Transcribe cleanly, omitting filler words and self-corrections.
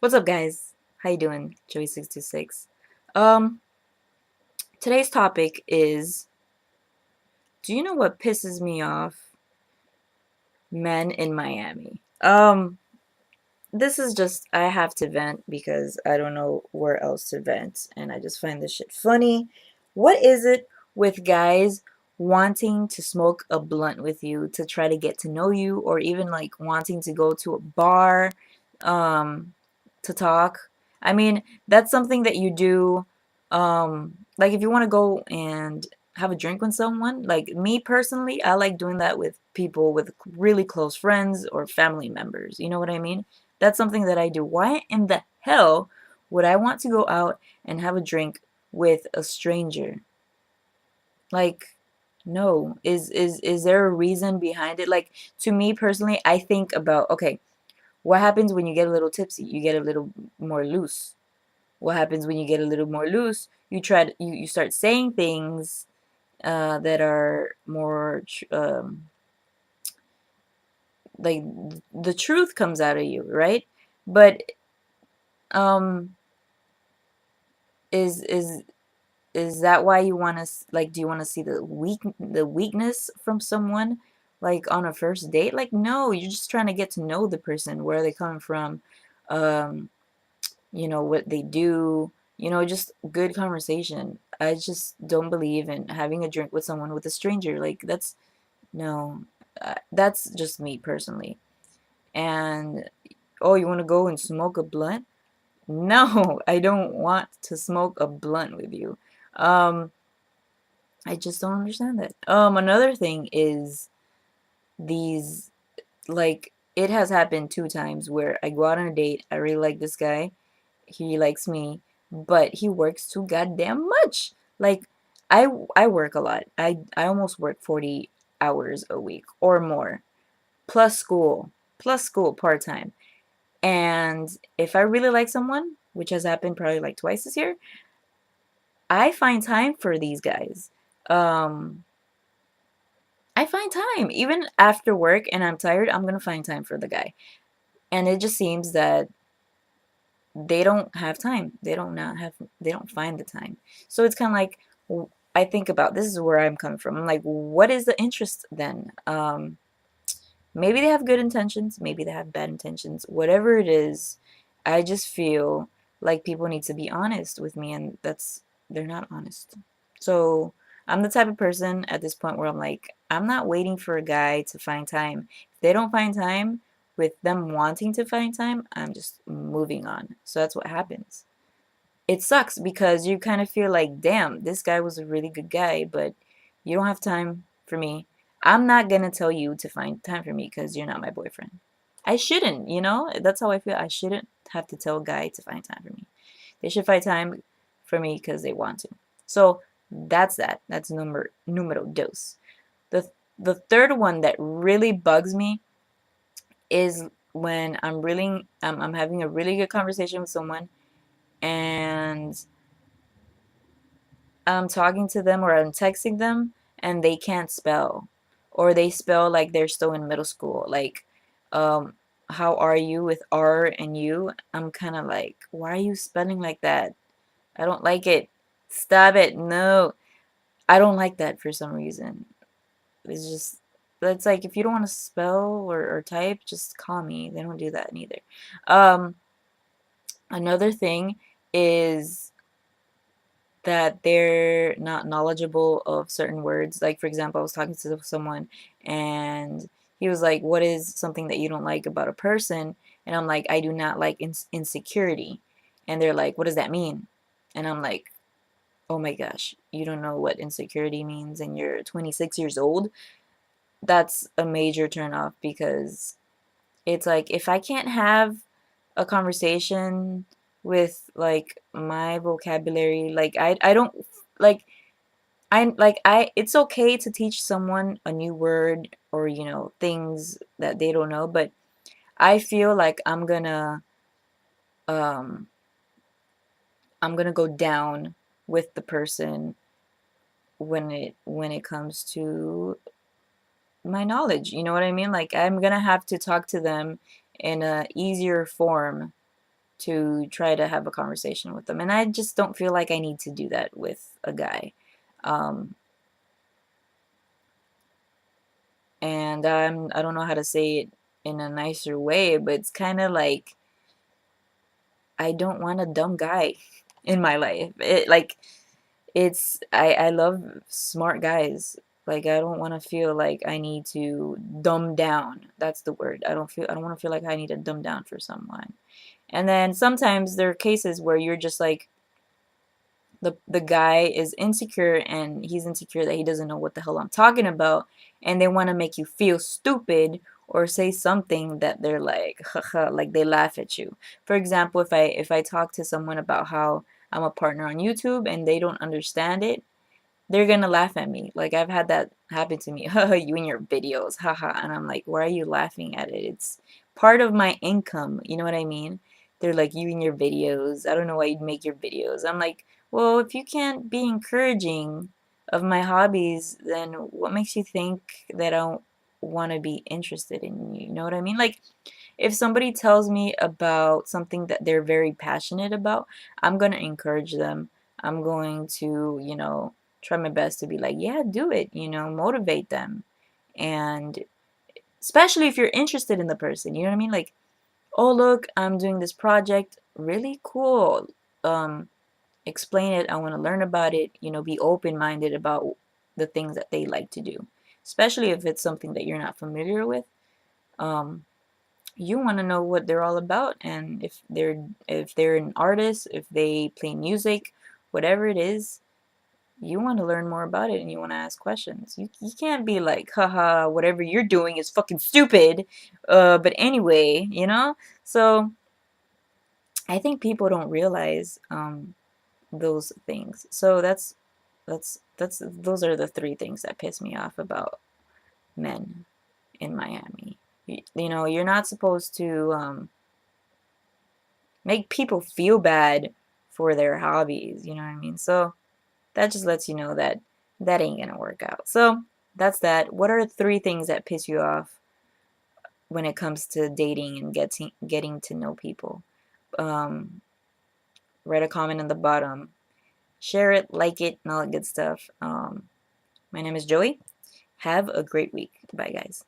What's up, guys? How you doing? Joey626. Um, Today's topic is, do you know what pisses me off? Men in Miami. This is just, I have to vent because I don't know where else to vent, and I just find this shit funny. What is it with guys wanting to smoke a blunt with you to try to get to know you, or even like wanting to go to a bar, um, to talk? I mean, that's something that you do, like if you want to go and have a drink with someone. Like me personally, I like doing that with people with really close friends or family members. You know what I mean? That's something that I do. Why in the hell would I want to go out and have a drink with a stranger? Like, no. Is there a reason behind it? Like, to me personally, I think about, okay, what happens when you get a little tipsy? You get a little more loose. What happens when you get a little more loose? You start saying things that are more like the truth comes out of you, right? But um is is is that why you want to like, do you want to see the weakness from someone like on a first date? Like, no, you're just trying to get to know the person, where they come from, um what they do, just good conversation. I just don't believe in having a drink with someone, with a stranger. Like, that's no, that's just me personally. And oh, you want to go and smoke a blunt? No, I don't want to smoke a blunt with you. Um, I just don't understand that. Another thing is these, like, it has happened two times where I go out on a date, I really like this guy, he likes me, but he works too goddamn much. Like, I work a lot. I almost work 40 hours a week or more, plus school, part-time. And if I really like someone, which has happened probably like twice this year, I find time for these guys. Um, I find time. Even after work and I'm tired, I'm gonna find time for the guy. And it just seems that they don't have time. They don't find the time. So it's kind of like, I think about, this is where I'm coming from. I'm like, what is the interest then? Maybe they have good intentions, maybe they have bad intentions. Whatever it is, I just feel like people need to be honest with me, and they're not honest. So I'm the type of person at this point where I'm like, I'm not waiting for a guy to find time. If they don't find time with them wanting to find time, I'm just moving on. So that's what happens. It sucks because you kind of feel like, damn, this guy was a really good guy, but you don't have time for me. I'm not gonna tell you to find time for me because you're not my boyfriend. I shouldn't, you know? That's how I feel. I shouldn't have to tell a guy to find time for me. They should find time for me because they want to. So that's that. That's numero dos. The third one that really bugs me is when I'm having a really good conversation with someone, and I'm talking to them or I'm texting them and they can't spell, or they spell like they're still in middle school. Like, um, how are you with R and U? I'm kind of like, why are you spelling like that? I don't like it. Stop it. No, I don't like that for some reason. It's just, it's like, if you don't want to spell or type, just call me. They don't do that neither. Um, Another thing is that they're not knowledgeable of certain words. Like, for example, I was talking to someone and he was like, what is something that you don't like about a person? And I'm like, I do not like insecurity. And they're like, what does that mean? And I'm like, oh my gosh, you don't know what insecurity means and you're 26 years old? That's a major turn off, because it's like, if I can't have a conversation with like my vocabulary, like I don't like I it's okay to teach someone a new word, or things that they don't know, but I feel like um I'm gonna go down with the person when it comes to my knowledge. You know what I mean? Like, I'm gonna have to talk to them in a easier form to try to have a conversation with them. And I just don't feel like I need to do that with a guy. Um, and I don't know how to say it in a nicer way, but it's kind of like I don't want a dumb guy in my life. I love smart guys. Like I don't want to feel like I need to dumb down. That's the word. I don't want to feel like I need to dumb down for someone. And then sometimes there are cases where you're just like the guy is insecure and he's insecure that he doesn't know what the hell I'm talking about, and they want to make you feel stupid or say something that they're like haha, like they laugh at you. For example, if I talk to someone about how I'm a partner on YouTube and they don't understand it, they're gonna laugh at me. Like I've had that happen to me. Haha, you and your videos, haha. And I'm like, why are you laughing at it? It's part of my income. You know what I mean? They're like, you and your videos. I don't know why you'd make your videos. I'm like, well, if you can't be encouraging of my hobbies, then what makes you think that I don't want to be interested in you? You know what I mean? Like, if somebody tells me about something that they're very passionate about, I'm going to encourage them. I'm going to, try my best to be like, yeah, do it, motivate them. And especially if you're interested in the person, you know what I mean? Like, oh, look, I'm doing this project. Really cool. Um, Explain it. I want to learn about it, be open minded about the things that they like to do, especially if it's something that you're not familiar with. Um, you want to know what they're all about, and if they're an artist, if they play music, whatever it is, you want to learn more about it and you want to ask questions. You can't be like, haha, whatever you're doing is fucking stupid. But anyway, so I think people don't realize those things. So that's those are the three things that piss me off about men in Miami. You're not supposed to make people feel bad for their hobbies, you know what I mean? So that just lets you know that that ain't gonna work out. So that's that. What are three things that piss you off when it comes to dating and getting to know people? Um, Write a comment in the bottom. Share it, like it, and all that good stuff. My name is Joey. Have a great week. Bye, guys.